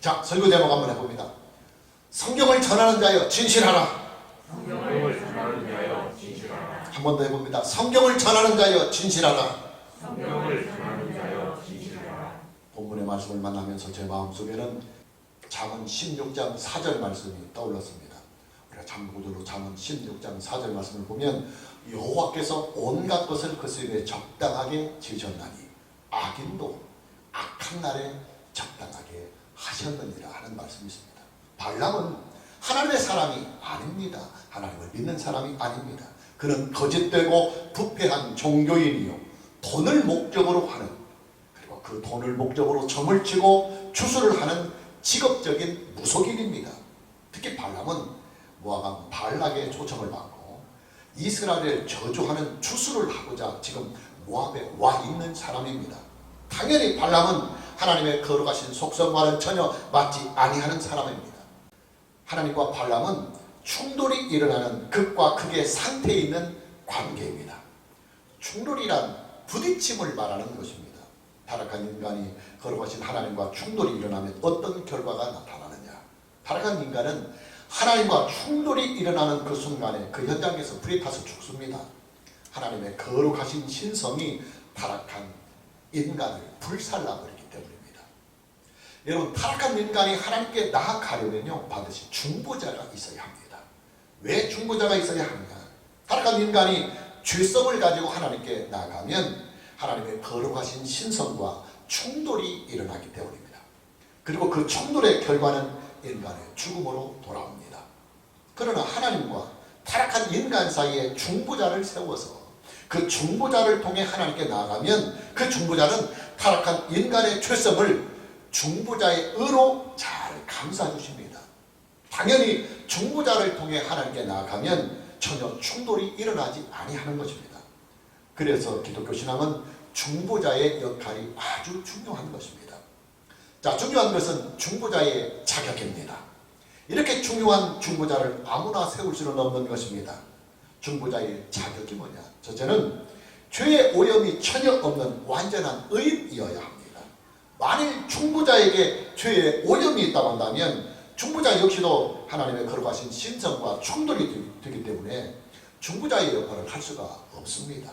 자, 설교 제목 한번 해봅니다. 성경을 전하는 자여 진실하라. 성경을 전하는 자여 진실하라. 한 번 더 해봅니다. 성경을 전하는 자여 진실하라. 성경을 전하는 자여 진실하라. 본문의 말씀을 만나면서 제 마음속에는 잠언 16장 4절 말씀이 떠올랐습니다. 우리가 참고적으로 잠언 16장 4절 말씀을 보면 여호와께서 온갖 것을 그 속에 적당하게 지으셨나니 악인도 악한 날에 적당하게 하셨느니라 하는 말씀이 있습니다. 발람은 하나님의 사람이 아닙니다. 하나님을 믿는 사람이 아닙니다. 그는 거짓되고 부패한 종교인이요 돈을 목적으로 하는, 그리고 그 돈을 목적으로 점을 치고 주술을 하는 직업적인 무속인입니다. 특히 발람은 모압 발락의 초청을 받고 이스라엘을 저주하는 주술을 하고자 지금 모압에 와 있는 사람입니다. 당연히 발람은 하나님의 거룩하신 속성과는 전혀 맞지 아니하는 사람입니다. 하나님과 발람은 충돌이 일어나는 극과 극의 상태에 있는 관계입니다. 충돌이란 부딪힘을 말하는 것입니다. 타락한 인간이 거룩하신 하나님과 충돌이 일어나면 어떤 결과가 나타나느냐. 타락한 인간은 하나님과 충돌이 일어나는 그 순간에 그 현장에서 불이 타서 죽습니다. 하나님의 거룩하신 신성이 타락한 인간을 불살라버리기 때문입니다. 여러분, 타락한 인간이 하나님께 나아가려면요 반드시 중보자가 있어야 합니다. 왜 중보자가 있어야 하느냐. 타락한 인간이 죄성을 가지고 하나님께 나아가면 하나님의 거룩하신 신성과 충돌이 일어나기 때문입니다. 그리고 그 충돌의 결과는 인간의 죽음으로 돌아옵니다. 그러나 하나님과 타락한 인간 사이에 중보자를 세워서 그 중보자를 통해 하나님께 나아가면 그 중보자는 타락한 인간의 죄성을 중보자의 의로 잘 감싸주십니다. 당연히 중보자를 통해 하나님께 나아가면 전혀 충돌이 일어나지 아니하는 것입니다. 그래서 기독교 신앙은 중보자의 역할이 아주 중요한 것입니다. 자, 중요한 것은 중보자의 자격입니다. 이렇게 중요한 중보자를 아무나 세울 수는 없는 것입니다. 중보자의 자격이 뭐냐? 첫째는 죄의 오염이 전혀 없는 완전한 의인이어야 합니다. 만일 중보자에게 죄의 오염이 있다고 한다면 중보자 역시도 하나님의 거룩하신 신성과 충돌이 되기 때문에 중보자의 역할을 할 수가 없습니다.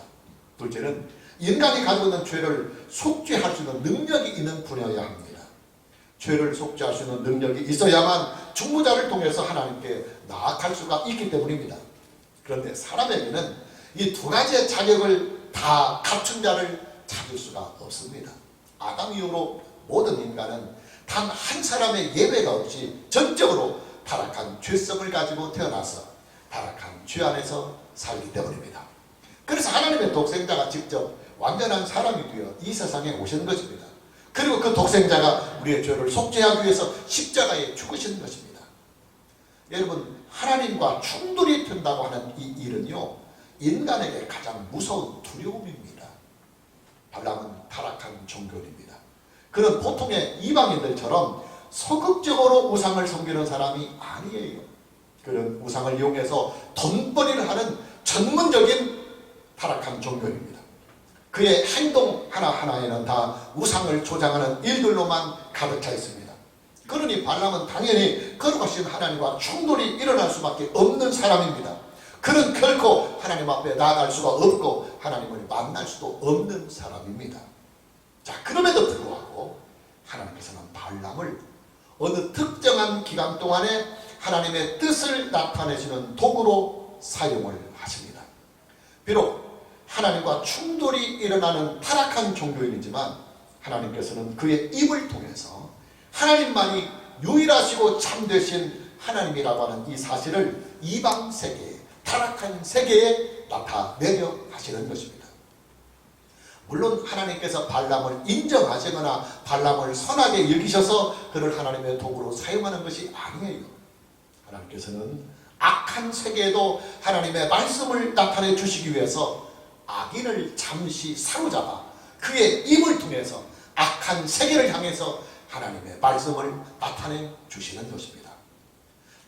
둘째는 인간이 가지고 있는 죄를 속죄할 수 있는 능력이 있는 분이어야 합니다. 죄를 속죄할 수 있는 능력이 있어야만 중보자를 통해서 하나님께 나아갈 수가 있기 때문입니다. 그런데 사람에게는 이 두 가지의 자격을 다 갖춘 자를 찾을 수가 없습니다. 아담 이후로 모든 인간은 단 한 사람의 예외가 없이 전적으로 타락한 죄성을 가지고 태어나서 타락한 죄 안에서 살기 때문입니다. 그래서 하나님의 독생자가 직접 완전한 사람이 되어 이 세상에 오신 것입니다. 그리고 그 독생자가 우리의 죄를 속죄하기 위해서 십자가에 죽으신 것입니다. 여러분, 하나님과 충돌이 된다고 하는 이 일은요 인간에게 가장 무서운 두려움입니다. 발람은 타락한 종교인입니다. 그는 보통의 이방인들처럼 소극적으로 우상을 섬기는 사람이 아니에요. 그는 우상을 이용해서 돈벌이를 하는 전문적인 타락한 종교인입니다. 그의 행동 하나하나에는 다 우상을 조장하는 일들로만 가득 차 있습니다. 그러니 발람은 당연히 거룩하신 하나님과 충돌이 일어날 수밖에 없는 사람입니다. 그는 결코 하나님 앞에 나아갈 수가 없고 하나님을 만날 수도 없는 사람입니다. 자, 그럼에도 불구하고 하나님께서는 발람을 어느 특정한 기간 동안에 하나님의 뜻을 나타내시는 도구로 사용을 하십니다. 비록 하나님과 충돌이 일어나는 타락한 종교인이지만 하나님께서는 그의 입을 통해서 하나님만이 유일하시고 참되신 하나님이라고 하는 이 사실을 이방 세계에, 타락한 세계에 나타내려 하시는 것입니다. 물론 하나님께서 발람을 인정하시거나 발람을 선하게 여기셔서 그를 하나님의 도구로 사용하는 것이 아니에요. 하나님께서는 악한 세계에도 하나님의 말씀을 나타내 주시기 위해서 악인을 잠시 사로잡아 그의 입을 통해서 악한 세계를 향해서 하나님의 말씀을 나타내 주시는 것입니다.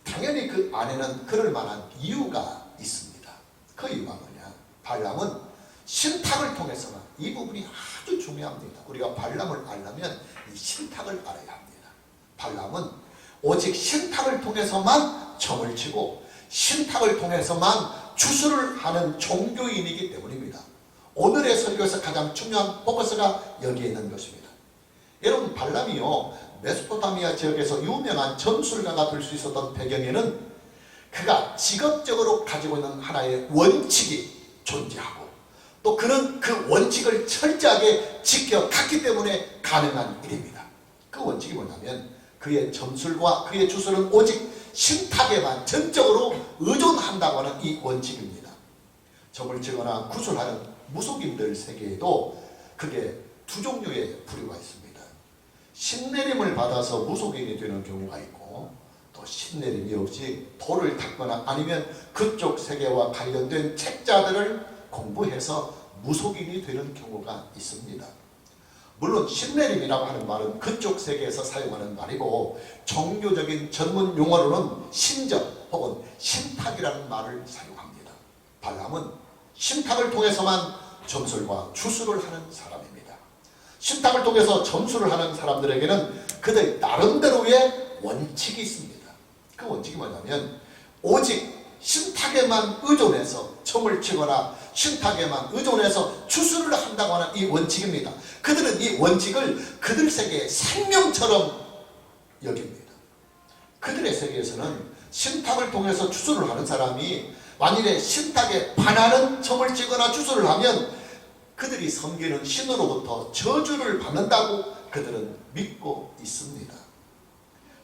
당연히 그 안에는 그럴 만한 이유가 있습니다. 그 이유가 뭐냐? 발람은 신탁을 통해서만, 이 부분이 아주 중요합니다. 우리가 발람을 알려면 이 신탁을 알아야 합니다. 발람은 오직 신탁을 통해서만 점을 치고 신탁을 통해서만 주술을 하는 종교인이기 때문입니다. 오늘의 설교에서 가장 중요한 포커스가 여기에 있는 것입니다. 여러분, 발람이요 메소포타미아 지역에서 유명한 점술가가 될 수 있었던 배경에는 그가 직업적으로 가지고 있는 하나의 원칙이 존재하고 또 그는 그 원칙을 철저하게 지켜갔기 때문에 가능한 일입니다. 그 원칙이 뭐냐면 그의 점술과 그의 주술은 오직 신탁에만 전적으로 의존한다고 하는 이 원칙입니다. 점을 치거나 구술하는 무속인들 세계에도 그게 두 종류의 부류가 있습니다. 신내림을 받아서 무속인이 되는 경우가 있고 또 신내림이 없이 돌을 닦거나 아니면 그쪽 세계와 관련된 책자들을 공부해서 무속인이 되는 경우가 있습니다. 물론 신내림이라고 하는 말은 그쪽 세계에서 사용하는 말이고 종교적인 전문 용어로는 신적 혹은 신탁이라는 말을 사용합니다. 발람은 신탁을 통해서만 점술과 주술을 하는 사람입니다. 신탁을 통해서 점술을 하는 사람들에게는 그들 나름대로의 원칙이 있습니다. 그 원칙이 뭐냐면 오직 신탁에만 의존해서 점을 치거나 신탁에만 의존해서 주술을 한다고 하는 이 원칙입니다. 그들은 이 원칙을 그들 세계의 생명처럼 여깁니다. 그들의 세계에서는 신탁을 통해서 주술을 하는 사람이 만일에 신탁에 반하는 점을 치거나 주술을 하면 그들이 섬기는 신으로부터 저주를 받는다고 그들은 믿고 있습니다.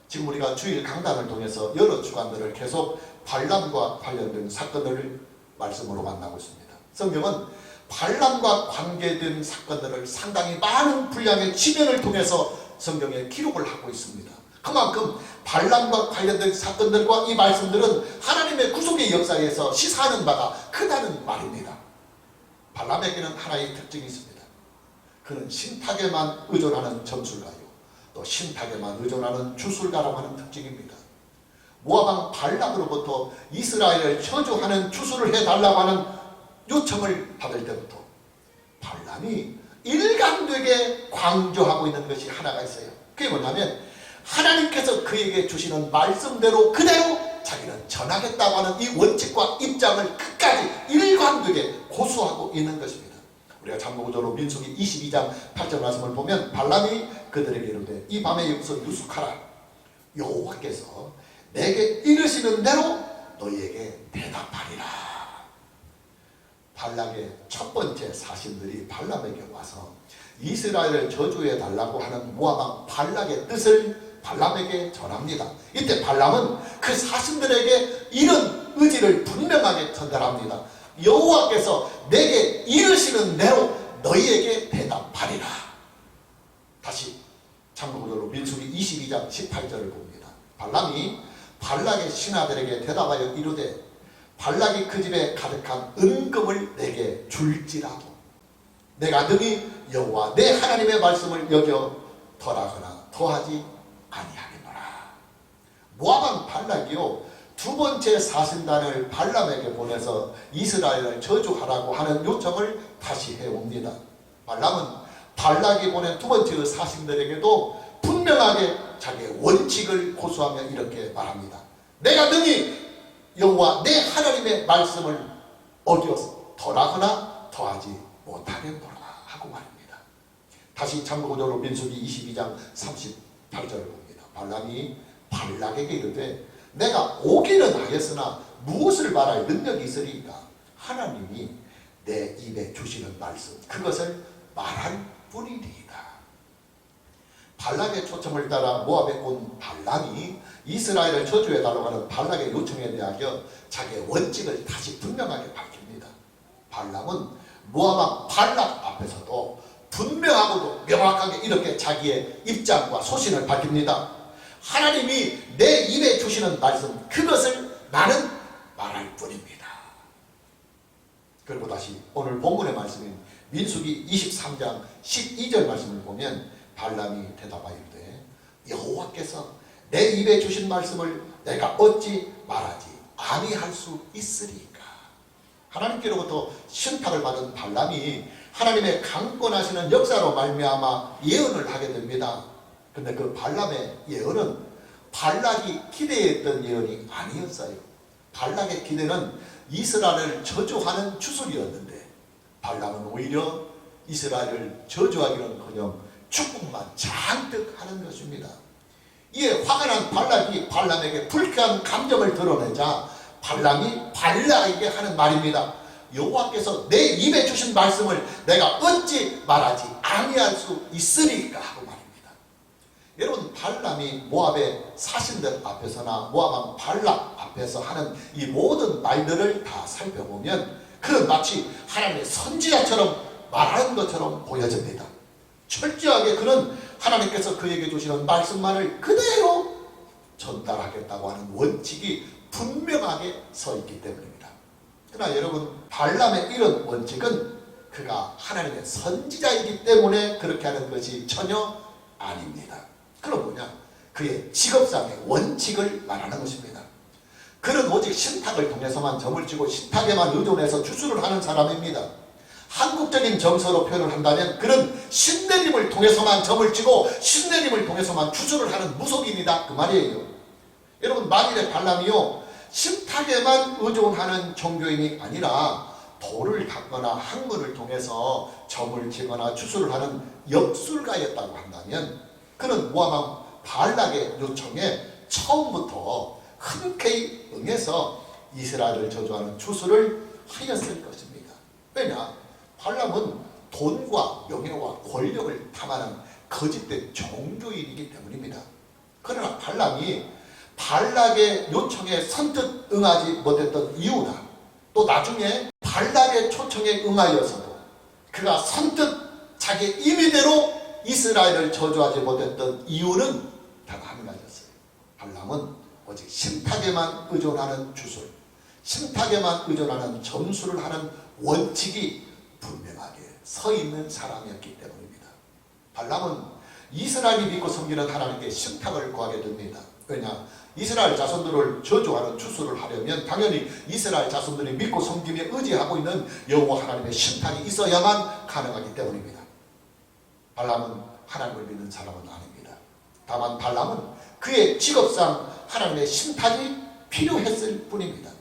지금 우리가 주일 강단을 통해서 여러 주간들을 계속 발람과 관련된 사건들을 말씀으로 만나고 있습니다. 성경은 발람과 관계된 사건들을 상당히 많은 분량의 지면을 통해서 성경에 기록을 하고 있습니다. 그만큼 발람과 관련된 사건들과 이 말씀들은 하나님의 구속의 역사에서 시사하는 바가 크다는 말입니다. 발람에게는 하나의 특징이 있습니다. 그는 신탁에만 의존하는 점술가요 또 신탁에만 의존하는 주술가라고 하는 특징입니다. 모압왕 발락으로부터 이스라엘을 저주하는 주술을 해달라고 하는 요청을 받을 때부터 발람이 일관되게 강조하고 있는 것이 하나가 있어요. 그게 뭐냐면 하나님께서 그에게 주시는 말씀대로 그대로 자기는 전하겠다고 하는 이 원칙과 입장을 끝까지 일관되게 고수하고 있는 것입니다. 우리가 참고적으로 민수기 22장 8절 말씀을 보면 발람이 그들에게 이르되 이 밤에 여기서 유숙하라. 여호와께서 내게 이르시는 대로 너희에게 대답하리라. 발락의 첫 번째 사신들이 발람에게 와서 이스라엘을 저주해 달라고 하는 모압왕 발락의 뜻을 발람에게 전합니다. 이때 발람은 그 사신들에게 이런 의지를 분명하게 전달합니다. 여호와께서 내게 이르시는 대로 너희에게 대답하리라. 다시 참고적으로 민수기 22장 18절을 봅니다. 발람이 발락의 신하들에게 대답하여 이르되 발락이 그 집에 가득한 은금을 내게 줄지라도 내가 능히 여호와 내 하나님의 말씀을 여겨 덜하거나 더하지 아니하겠노라. 모압왕 발락이요 두 번째 사신단을 발람에게 보내서 이스라엘을 저주하라고 하는 요청을 다시 해옵니다. 발람은 발락이 보낸 두 번째 사신들에게도 분명하게 자기의 원칙을 고수하며 이렇게 말합니다. 내가 능히 여호와 내 하나님의 말씀을 어겨서 덜하거나 더하지 못하겠노라 하고 말입니다. 다시 참고적으로 민수기 22장 38절을 봅니다. 발람이 발락에게 이르되 내가 오기는 하였으나 무엇을 말할 능력이 있으리까? 하나님이 내 입에 주시는 말씀 그것을 말할 뿐이리이다. 발락의 초청을 따라 모압에 온 발람이 이스라엘을 저주해달라고 하는 발락의 요청에 대하여 자기의 원칙을 다시 분명하게 밝힙니다. 발람은 모압왕 발락 앞에서도 분명하고도 명확하게 이렇게 자기의 입장과 소신을 밝힙니다. 하나님이 내 입에 주시는 말씀 그것을 나는 말할 뿐입니다. 그리고 다시 오늘 본문의 말씀인 민수기 23장 12절 말씀을 보면 발람이 대답하이르되 여호와께서 내 입에 주신 말씀을 내가 어찌 말하지 아니할 수 있으리까? 하나님께로부터 신탁을 받은 발람이 하나님의 강권하시는 역사로 말미암아 예언을 하게 됩니다. 근데 그 발람의 예언은 발락이 기대했던 예언이 아니었어요. 발락의 기대는 이스라엘을 저주하는 추술이었는데 발람은 오히려 이스라엘을 저주하기는커녕 축복만 잔뜩 하는 것입니다. 이에 화가 난 발락이 발람에게 불쾌한 감정을 드러내자 발람이 발락에게 하는 말입니다. 여호와께서 내 입에 주신 말씀을 내가 어찌 말하지 아니할 수 있으리까 하고 말입니다. 여러분, 발람이 모압의 사신들 앞에서나 모압왕 발락 앞에서 하는 이 모든 말들을 다 살펴보면 그는 마치 하나님의 선지자처럼 말하는 것처럼 보여집니다. 철저하게 그는 하나님께서 그에게 주시는 말씀만을 그대로 전달하겠다고 하는 원칙이 분명하게 서 있기 때문입니다. 그러나 여러분, 발람의 이런 원칙은 그가 하나님의 선지자이기 때문에 그렇게 하는 것이 전혀 아닙니다. 그럼 뭐냐? 그의 직업상의 원칙을 말하는 것입니다. 그는 오직 신탁을 통해서만 점을 치고 신탁에만 의존해서 주술을 하는 사람입니다. 한국적인 정서로 표현을 한다면 그는 신내림을 통해서만 점을 치고 신내림을 통해서만 주술을 하는 무속인이다, 그 말이에요. 여러분, 만일에 발람이요 신탁에만 의존하는 종교인이 아니라 돌을 닦거나 학문을 통해서 점을 치거나 주술을 하는 역술가였다고 한다면 그는 모압왕 발락의 요청에 처음부터 흔쾌히 응해서 이스라엘을 저주하는 주술을 하였을 것입니다. 왜냐? 발람은 돈과 명예와 권력을 탐하는 거짓된 종교인이기 때문입니다. 그러나 발람이 발락의 요청에 선뜻 응하지 못했던 이유나 또 나중에 발락의 초청에 응하여서도 그가 선뜻 자기의 임의대로 이스라엘을 저주하지 못했던 이유는 단 한 가지였어요. 발람은 오직 신탁에만 의존하는 주술, 신탁에만 의존하는 점수를 하는 원칙이 분명하게 서 있는 사람이었기 때문입니다. 발람은 이스라엘이 믿고 섬기는 하나님께 신탁을 구하게 됩니다. 왜냐? 이스라엘 자손들을 저주하는 주술을 하려면 당연히 이스라엘 자손들이 믿고 섬기며 의지하고 있는 여호와 하나님의 신탁이 있어야만 가능하기 때문입니다. 발람은 하나님을 믿는 사람은 아닙니다. 다만 발람은 그의 직업상 하나님의 신탁이 필요했을 뿐입니다.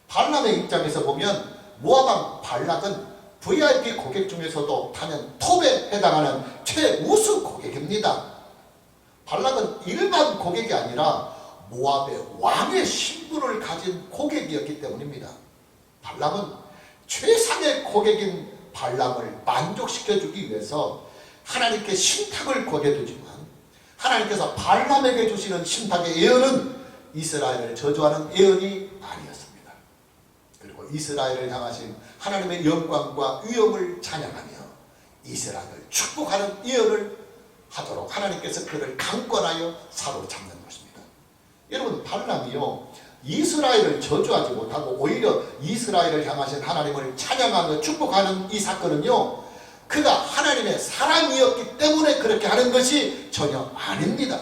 발람의 입장에서 보면 모압왕 발락은 VIP 고객 중에서도 단연 톱에 해당하는 최우수 고객입니다. 발락은 일반 고객이 아니라 모압의 왕의 신분을 가진 고객이었기 때문입니다. 발람은 최상의 고객인 발람을 만족시켜주기 위해서 하나님께 신탁을 구하게 되지만 하나님께서 발람에게 주시는 신탁의 예언은 이스라엘을 저주하는 예언이 아니었습니다. 그리고 이스라엘을 향하신 하나님의 영광과 위엄을 찬양하며 이스라엘을 축복하는 예언을 하도록 하나님께서 그를 강권하여 사로잡는 것입니다. 여러분, 발람이요 이스라엘을 저주하지 못하고 오히려 이스라엘을 향하신 하나님을 찬양하며 축복하는 이 사건은요 그가 하나님의 사람이었기 때문에 그렇게 하는 것이 전혀 아닙니다.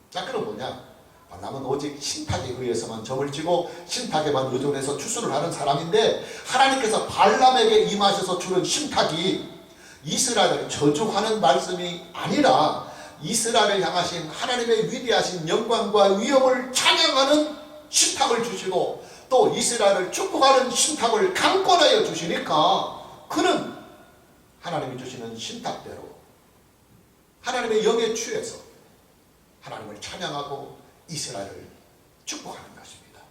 자, 그럼 뭐냐? 발람은 오직 신탁에 의해서만 점을 치고 신탁에만 의존해서 추수를 하는 사람인데 하나님께서 발람에게 임하셔서 주는 신탁이 이스라엘을 저주하는 말씀이 아니라 이스라엘을 향하신 하나님의 위대하신 영광과 위엄을 찬양하는 신탁을 주시고 또 이스라엘을 축복하는 신탁을 강권하여 주시니까 그는 하나님이 주시는 신탁대로 하나님의 영에 취해서 하나님을 찬양하고 이스라엘을 축복하는 것입니다.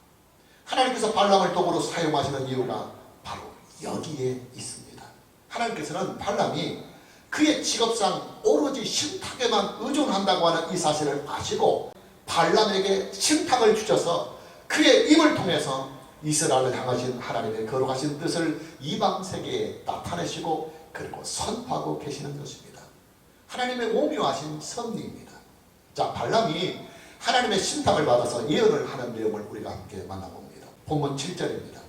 하나님께서 발람을 도구로 사용하시는 이유가 바로 여기에 있습니다. 하나님께서는 발람이 그의 직업상 오로지 신탁에만 의존한다고 하는 이 사실을 아시고 발람에게 신탁을 주셔서 그의 입을 통해서 이스라엘을 향하신 하나님의 거룩하신 뜻을 이방 세계에 나타내시고 그리고 선포하고 계시는 것입니다. 하나님의 오묘하신 섭리입니다. 자, 발람이 하나님의 신탁을 받아서 예언을 하는 내용을 우리가 함께 만나봅니다. 본문 7절입니다.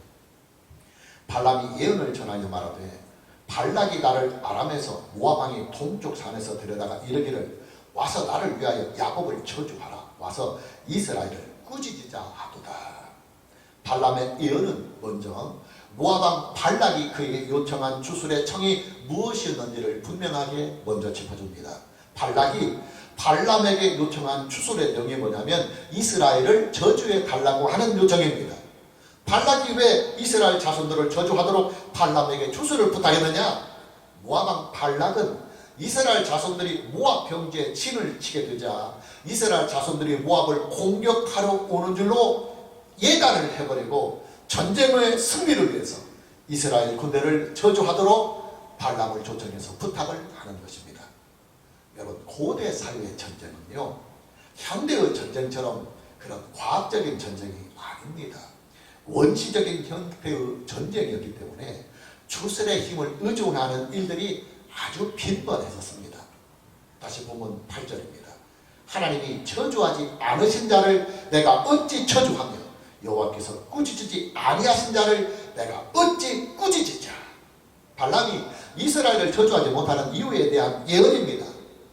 발람이 예언을 전하여 말하되 발락이 나를 아람에서 모압왕이 동쪽 산에서 데려다가 이르기를 와서 나를 위하여 야곱을 저주하라. 와서 이스라엘을 꾸짖으자 하도다. 발람의 예언은 먼저 모압왕 발락이 그에게 요청한 주술의 청이 무엇이었는지를 분명하게 먼저 짚어줍니다. 발락이 발람에게 요청한 추술의 내용이 뭐냐면 이스라엘을 저주해 달라고 하는 요청입니다. 발락이 왜 이스라엘 자손들을 저주하도록 발람에게 추술을 부탁했느냐? 모압 왕 발락은 이스라엘 자손들이 모압 평지에 진을 치게 되자 이스라엘 자손들이 모압을 공격하러 오는 줄로 예단을 해버리고 전쟁의 승리를 위해서 이스라엘 군대를 저주하도록 발람을 초청해서 부탁을 하는 것입니다. 여러분, 고대 사회의 전쟁은요, 현대의 전쟁처럼 그런 과학적인 전쟁이 아닙니다. 원시적인 형태의 전쟁이었기 때문에 추술의 힘을 의존하는 일들이 아주 빈번했었습니다. 다시 보면 8절입니다. 하나님이 저주하지 않으신 자를 내가 어찌 저주하며 여호와께서 꾸짖지 아니하신 자를 내가 어찌 꾸짖으랴. 발람이 이스라엘을 저주하지 못하는 이유에 대한 예언입니다.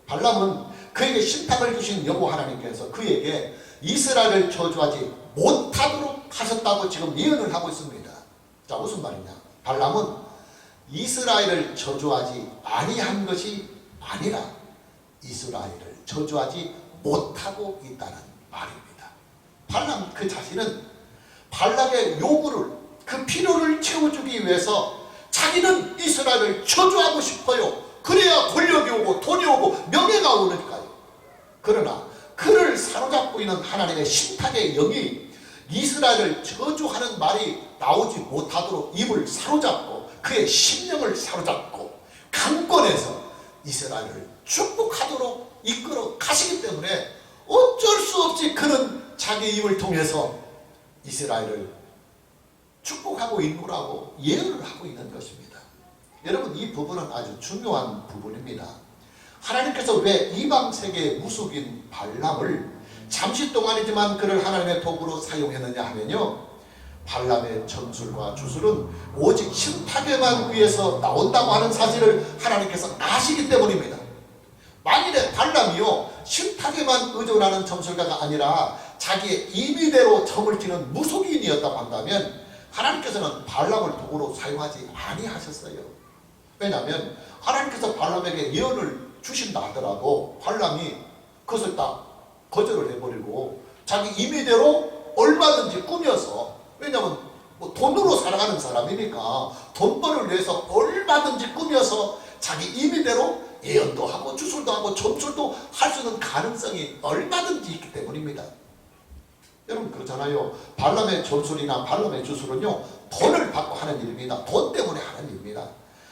발람은 그에게 신탁을 주신 여호와 하나님께서 그에게 이스라엘을 저주하지 못하도록 하셨다고 지금 예언을 하고 있습니다. 자, 무슨 말이냐? 발람은 이스라엘을 저주하지 아니한 것이 아니라 이스라엘을 저주하지 못하고 있다는 말입니다. 발람 그 자신은 발락의 요구를, 그 필요를 채워주기 위해서 자기는 이스라엘을 저주하고 싶어요. 그래야 권력이 오고 돈이 오고 명예가 오니까요. 그러나 그를 사로잡고 있는 하나님의 신탁의 영이 이스라엘을 저주하는 말이 나오지 못하도록 입을 사로잡고 그의 심령을 사로잡고 강권해서 이스라엘을 축복하도록 이끌어 가시기 때문에 어쩔 수 없이 그는 자기 입을 통해서 이스라엘을 축복하고 인도라고 예언을 하고 있는 것입니다. 여러분, 이 부분은 아주 중요한 부분입니다. 하나님께서 왜 이방 세계의 무속인 발람을 잠시 동안이지만 그를 하나님의 도구로 사용했느냐 하면요, 발람의 점술과 주술은 오직 신탁에만 의해서 나온다고 하는 사실을 하나님께서 아시기 때문입니다. 만일에 발람이요 신탁에만 의존하는 점술가가 아니라 자기의 임의대로 점을 치는 무속인이었다고 한다면 하나님께서는 발람을 도구로 사용하지 아니하셨어요. 왜냐하면 하나님께서 발람에게 예언을 주신다 하더라도 발람이 그것을 딱 거절을 해버리고 자기 임의대로 얼마든지 꾸며서, 왜냐하면 뭐 돈으로 살아가는 사람이니까 돈벌을 위해서 얼마든지 꾸며서 자기 임의대로 예언도 하고 주술도 하고 점술도 할 수 있는 가능성이 얼마든지 있기 때문입니다. 여러분 그렇잖아요. 발람의 점술이나 발람의 주술은요 돈을 받고 하는 일입니다. 돈 때문에 하는 일입니다.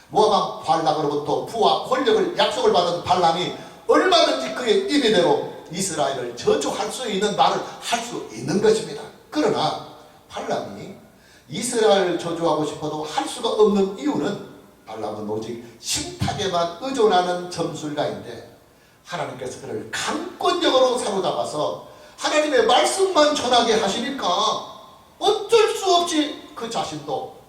모압 발락으로부터 부와 권력을 약속을 받은 발람이 얼마든지 그의 임의대로 이스라엘을 저주할 수 있는 말을 할 수 있는 것입니다. 그러나 발람이 이스라엘을 저주하고 싶어도 할 수가 없는 이유는 발람은 오직 신탁에만 의존하는 점술가인데 하나님께서 그를 강권적으로 사로잡아서 하나님의 말씀만 전하게 하시니까 어쩔 수 없이 그 자신도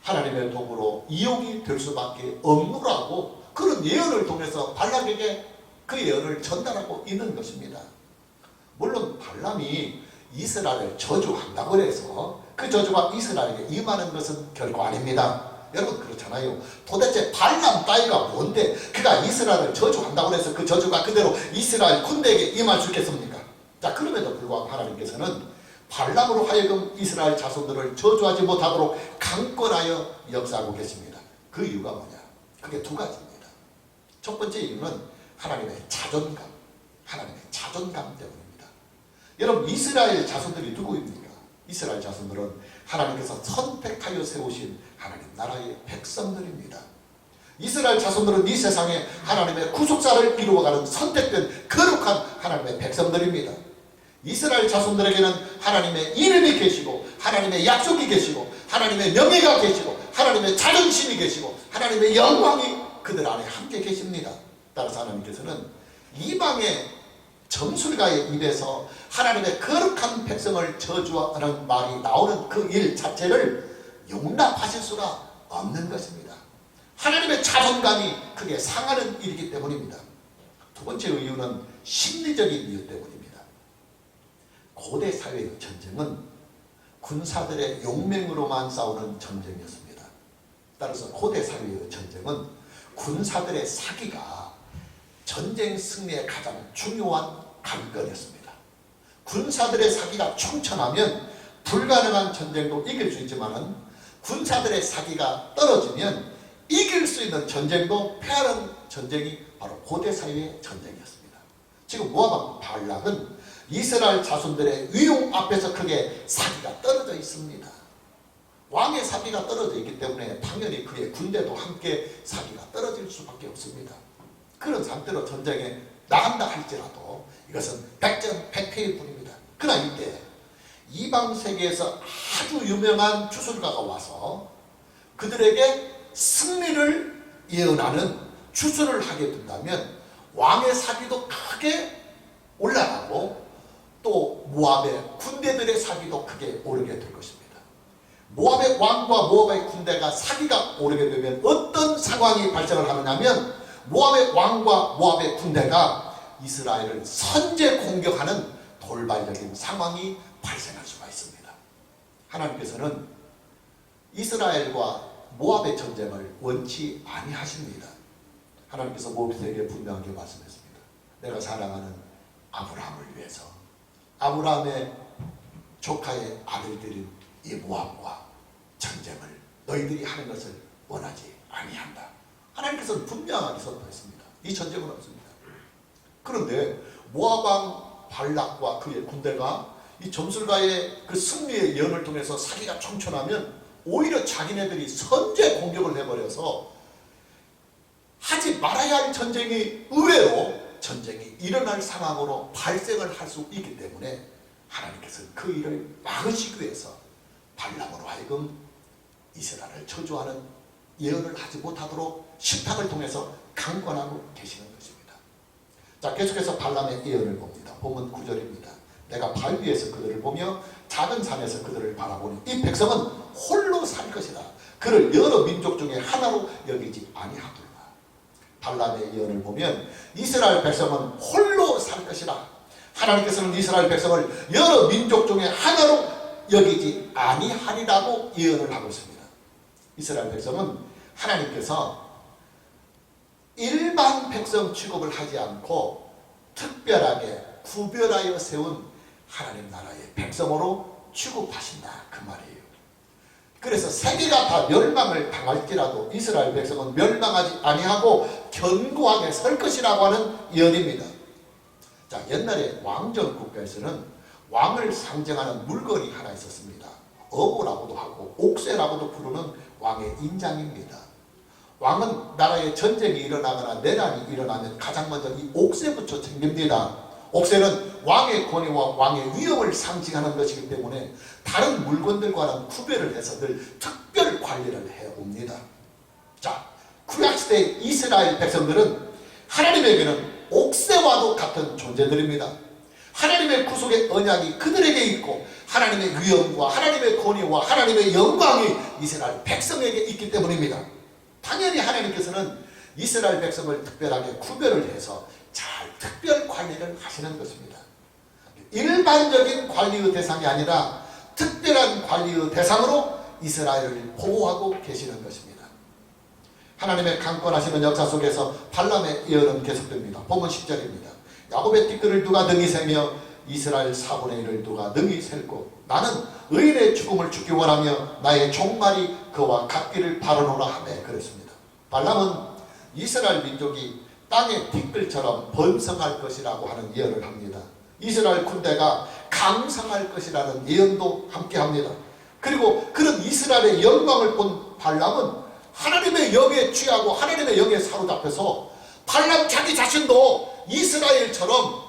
하나님의 도구로 이용이 될 수밖에 없노라고 그런 예언을 통해서 발락에게 그 예언을 전달하고 있는 것입니다. 물론 발람이 이스라엘을 저주한다고 해서 그 저주가 이스라엘에게 임하는 것은 결코 아닙니다. 여러분 그렇잖아요. 도대체 발람 따위가 뭔데 그가 이스라엘을 저주한다고 해서 그 저주가 그대로 이스라엘 군대에게 임할 수 있겠습니까? 자, 그럼에도 불구하고 하나님께서는 발람으로 하여금 이스라엘 자손들을 저주하지 못하도록 강권하여 역사하고 계십니다. 그 이유가 뭐냐? 그게 두 가지입니다. 첫 번째 이유는 하나님의 자존감, 하나님의 자존감 때문입니다. 여러분 이스라엘 자손들이 누구입니까? 이스라엘 자손들은 하나님께서 선택하여 세우신 하나님 나라의 백성들입니다. 이스라엘 자손들은 이 세상에 하나님의 구속사를 이루어가는 선택된 거룩한 하나님의 백성들입니다. 이스라엘 자손들에게는 하나님의 이름이 계시고 하나님의 약속이 계시고 하나님의 명예가 계시고 하나님의 자존심이 계시고 하나님의 영광이 그들 안에 함께 계십니다. 따라서 하나님께서는 이방의 점술가의 입에서 하나님의 거룩한 백성을 저주하는 말이 나오는 그 일 자체를 용납하실 수가 없는 것입니다. 하나님의 자존감이 크게 상하는 일이기 때문입니다. 두 번째 이유는 심리적인 이유 때문입니다. 고대 사회의 전쟁은 군사들의 용맹으로만 싸우는 전쟁이었습니다. 따라서 고대 사회의 전쟁은 군사들의 사기가 전쟁 승리의 가장 중요한 관건이었습니다. 군사들의 사기가 충천하면 불가능한 전쟁도 이길 수 있지만 군사들의 사기가 떨어지면 이길 수 있는 전쟁도 패하는 전쟁이 바로 고대 사회의 전쟁이었습니다. 지금 모압 발락은 이스라엘 자손들의 위용 앞에서 크게 사기가 떨어져 있습니다. 왕의 사기가 떨어져 있기 때문에 당연히 그의 군대도 함께 사기가 떨어질 수밖에 없습니다. 그런 상태로 전쟁에 나간다 할지라도 이것은 백전백패일 뿐입니다. 그러나 이때 이방 세계에서 아주 유명한 주술가가 와서 그들에게 승리를 예언하는 주술을 하게 된다면 왕의 사기도 크게 올라가고 또 모압의 군대들의 사기도 크게 오르게 될 것입니다. 모압의 왕과 모압의 군대가 사기가 오르게 되면 어떤 상황이 발생을 하느냐면 모압의 왕과 모압의 군대가 이스라엘을 선제 공격하는 돌발적인 상황이 발생할 수가 있습니다. 하나님께서는 이스라엘과 모압의 전쟁을 원치 아니하십니다. 하나님께서 모세에게 분명하게 말씀했습니다. 내가 사랑하는 아브라함을 위해서 아브라함의 조카의 아들들인 이 모압과 전쟁을 너희들이 하는 것을 원하지 아니한다. 하나님께서는 분명하게 선포했습니다. 이 전쟁은 없습니다. 그런데 모압 왕 발락과 그의 군대가 이 점술가의 그 승리의 예언을 통해서 사기가 총천하면 오히려 자기네들이 선제 공격을 해버려서 하지 말아야 할 전쟁이 의외로 전쟁이 일어날 상황으로 발생을 할 수 있기 때문에 하나님께서는 그 일을 막으시기 위해서 발람으로 하여금 이스라엘을 저주하는 예언을 하지 못하도록 식탁을 통해서 강권하고 계시는 것입니다. 자, 계속해서 발람의 예언을 봅니다. 본문 9절입니다. 내가 발 위에서 그들을 보며 작은 산에서 그들을 바라보니 이 백성은 홀로 살 것이라. 그를 여러 민족 중에 하나로 여기지 아니하도록. 발람의 예언을 보면 이스라엘 백성은 홀로 살 것이라. 하나님께서는 이스라엘 백성을 여러 민족 중에 하나로 여기지 아니하리라고 예언을 하고 있습니다. 이스라엘 백성은 하나님께서 일반 백성 취급을 하지 않고 특별하게 구별하여 세운 하나님 나라의 백성으로 취급하신다 그 말이에요. 그래서 세계가 다 멸망을 당할지라도 이스라엘 백성은 멸망하지 아니하고 견고하게 설 것이라고 하는 예언입니다. 자, 옛날에 왕정 국가에서는 왕을 상징하는 물건이 하나 있었습니다. 어고라고도 하고 옥새라고도 부르는 왕의 인장입니다. 왕은 나라에 전쟁이 일어나거나 내란이 일어나면 가장 먼저 이 옥새부터 챙깁니다. 옥새는 왕의 권위와 왕의 위엄을 상징하는 것이기 때문에 다른 물건들과는 구별을 해서 늘 특별 관리를 해옵니다. 자, 구약시대 이스라엘 백성들은 하나님에게는 옥새와도 같은 존재들입니다. 하나님의 구속의 언약이 그들에게 있고 하나님의 위엄과 하나님의 권위와 하나님의 영광이 이스라엘 백성에게 있기 때문입니다. 당연히 하나님께서는 이스라엘 백성을 특별하게 구별을 해서 잘 특별 관리를 하시는 것입니다. 일반적인 관리의 대상이 아니라 특별한 관리의 대상으로 이스라엘을 보호하고 계시는 것입니다. 하나님의 강권하시는 역사 속에서 발람의 예언은 계속됩니다. 본문 10절입니다. 야곱의 띠끌을 누가 능히 세며 이스라엘 4분의 1을 누가 능히 셀고 나는 의인의 죽음을 죽기 원하며 나의 종말이 그와 같기를 바라노라 하며 그랬습니다. 발람은 이스라엘 민족이 땅의 띠끌처럼 번성할 것이라고 하는 예언을 합니다. 이스라엘 군대가 강성할 것이라는 예언도 함께합니다. 그리고 그런 이스라엘의 영광을 본 발람은 하나님의 영에 취하고 하나님의 영에 사로잡혀서 발람 자기 자신도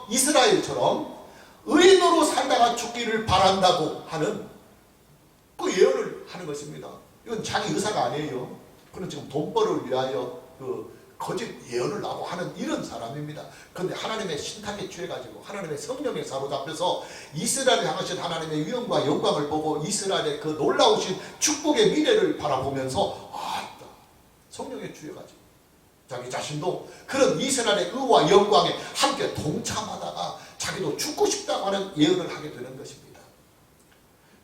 이스라엘처럼 의인으로 살다가 죽기를 바란다고 하는 그 예언을 하는 것입니다. 이건 자기 의사가 아니에요. 그는 지금 돈벌을 위하여 거짓 예언을 하고 하는 이런 사람입니다. 그런데 하나님의 신탁에 취해가지고 하나님의 성령에 사로잡혀서 이스라엘을 향하신 하나님의 위엄과 영광을 보고 이스라엘의 그 놀라우신 축복의 미래를 바라보면서 성령에 취해가지고 자기 자신도 그런 이스라엘의 의와 영광에 함께 동참하다가 자기도 죽고 싶다고 하는 예언을 하게 되는 것입니다.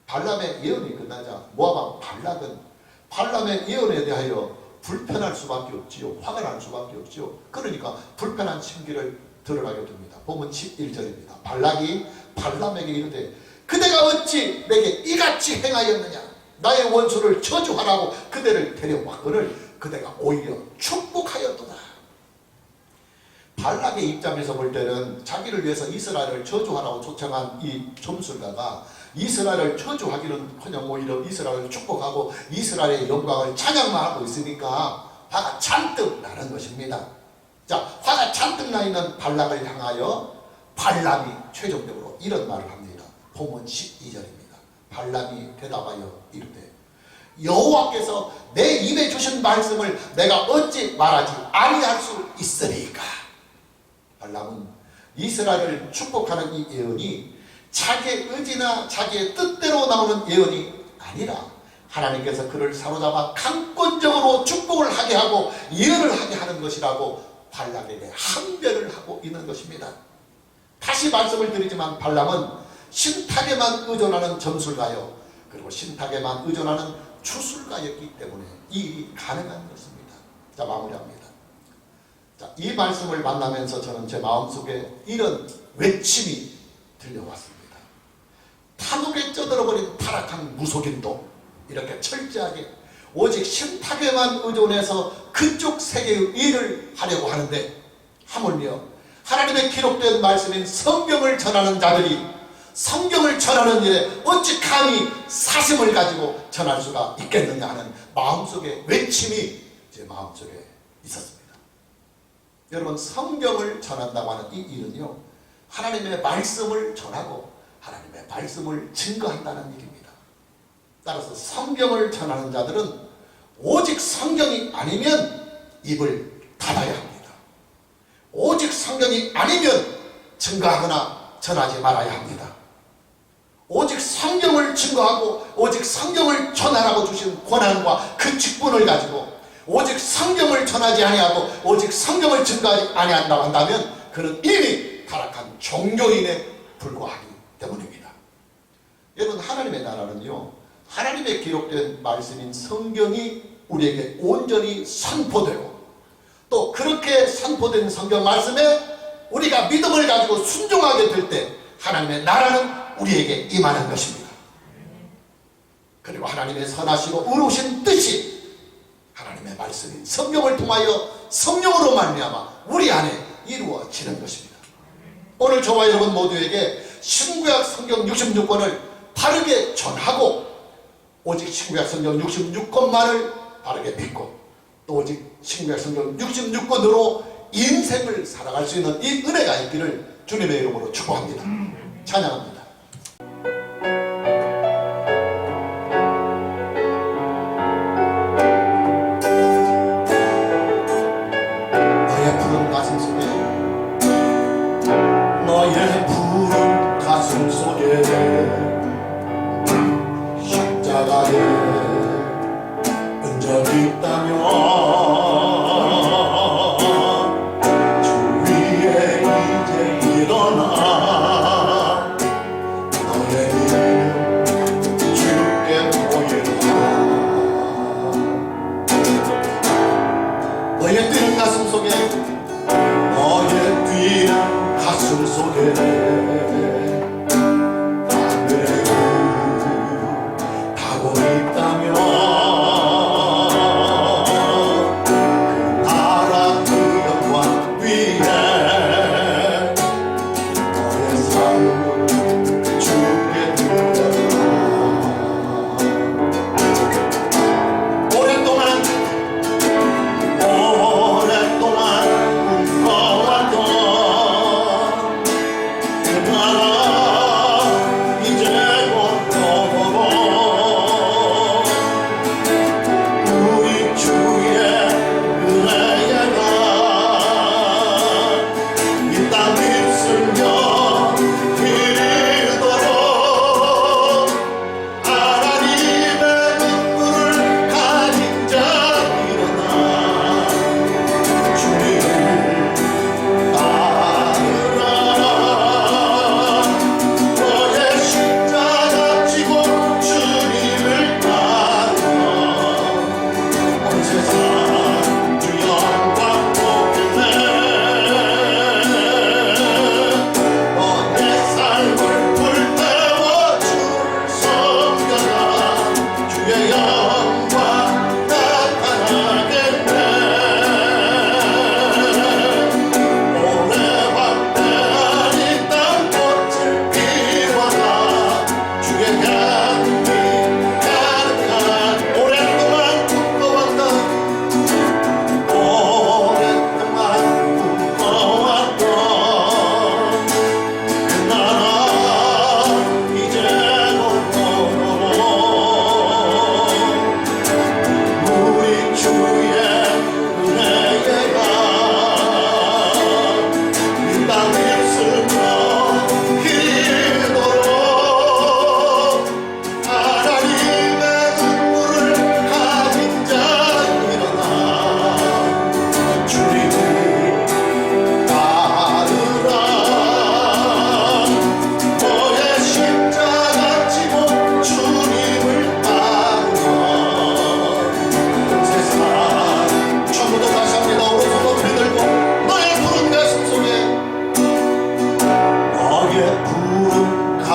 발람의 예언이 끝나자 모압 왕 발락은 발람의 예언에 대하여 불편할 수밖에 없지요. 화가 날 수밖에 없지요. 그러니까 불편한 심기를 들어가게 됩니다. 보면 11절입니다. 발락이 발람에게 이르되 그대가 어찌 내게 이같이 행하였느냐. 나의 원수를 저주하라고 그대를 데려왔거늘 그대가 오히려 축복하였도다. 발락의 입장에서 볼 때는 자기를 위해서 이스라엘을 저주하라고 초청한 이 점술가가 이스라엘을 저주하기는커녕 오히려 이스라엘을 축복하고 이스라엘의 영광을 찬양만 하고 있으니까 화가 잔뜩 나는 것입니다. 자, 화가 잔뜩 나 있는 발락을 향하여 발람이 최종적으로 이런 말을 합니다. 본문 12절입니다. 발람이 대답하여 이르되 여호와께서 내 입에 주신 말씀을 내가 어찌 말하지 아니할 수 있으리까. 발람은 이스라엘을 축복하는 이 예언이 자기의 의지나 자기의 뜻대로 나오는 예언이 아니라 하나님께서 그를 사로잡아 강권적으로 축복을 하게 하고 예언을 하게 하는 것이라고 발람에게 항변을 하고 있는 것입니다. 다시 말씀을 드리지만 발람은 신탁에만 의존하는 점술가요, 그리고 신탁에만 의존하는 주술가였기 때문에 이 일이 가능한 것입니다. 자, 마무리합니다. 자, 이 말씀을 만나면서 저는 제 마음속에 이런 외침이 들려왔습니다. 탐욕에 쩌들어버린 타락한 무속인도 이렇게 철저하게 오직 신탁에만 의존해서 그쪽 세계의 일을 하려고 하는데, 하물며 하나님의 기록된 말씀인 성경을 전하는 자들이 성경을 전하는 일에 어찌 감히 사심을 가지고 전할 수가 있겠느냐 하는 마음속의 외침이 제 마음속에 있었습니다. 여러분, 성경을 전한다고 하는 이 일은요, 하나님의 말씀을 전하고 하나님의 말씀을 증거한다는 일입니다. 따라서 성경을 전하는 자들은 오직 성경이 아니면 입을 닫아야 합니다. 오직 성경이 아니면 증거하거나 전하지 말아야 합니다. 오직 성경을 증거하고 오직 성경을 전하라고 주신 권한과 그 직분을 가지고 오직 성경을 전하지 아니하고 오직 성경을 증거하지 아니한다고 한다면 그는 이미 타락한 종교인에 불과하기 때문입니다. 여러분, 하나님의 나라는요, 하나님의 기록된 말씀인 성경이 우리에게 온전히 선포되고 또 그렇게 선포된 성경 말씀에 우리가 믿음을 가지고 순종하게 될 때 하나님의 나라는 우리에게 임하는 것입니다. 그리고 하나님의 선하시고 의로우신 뜻이 하나님의 말씀인 성경을 통하여 성령으로 말미암아 우리 안에 이루어지는 것입니다. 오늘 저와 여러분 모두에게 신구약 성경 66권을 바르게 전하고 오직 신구약 성경 66권만을 바르게 믿고 또 오직 신구약 성경 66권으로 인생을 살아갈 수 있는 이 은혜가 있기를 주님의 이름으로 축복합니다. 찬양합니다. 너의 푸른 가슴 속에 너의 푸른 가슴 속에 십자가에 은적이 있다면 주 위에 이제 일어나 너의 이름 주께 보이라. 너의 뛰는 가슴 속에 너의 뛰는 가슴 속에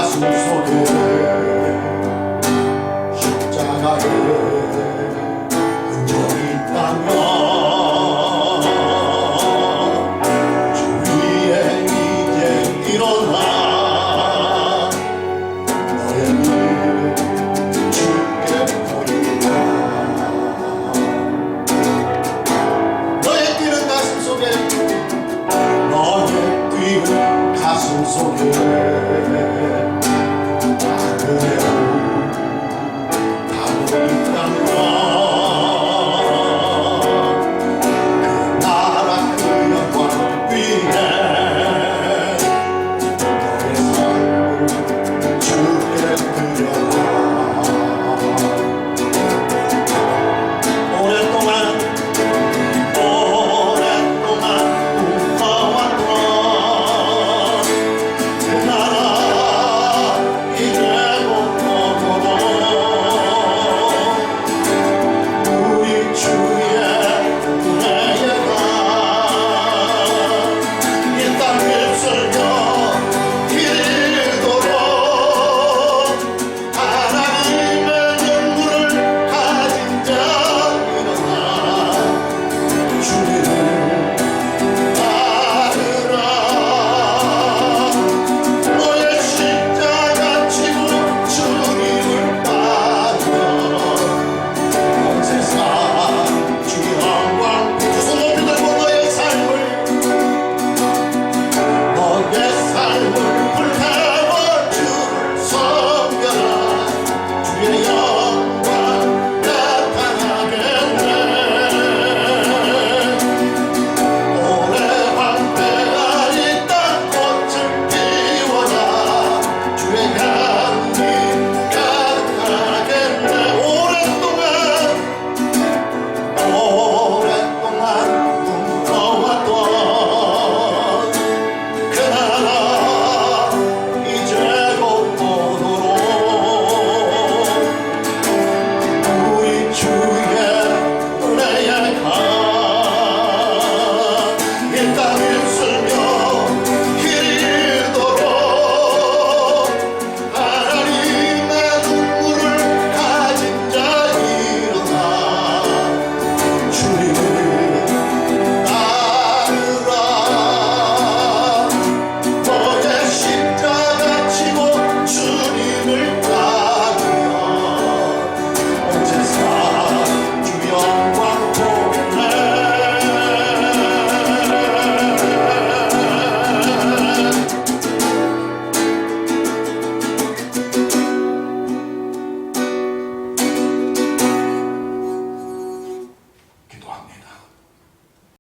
가슴 속에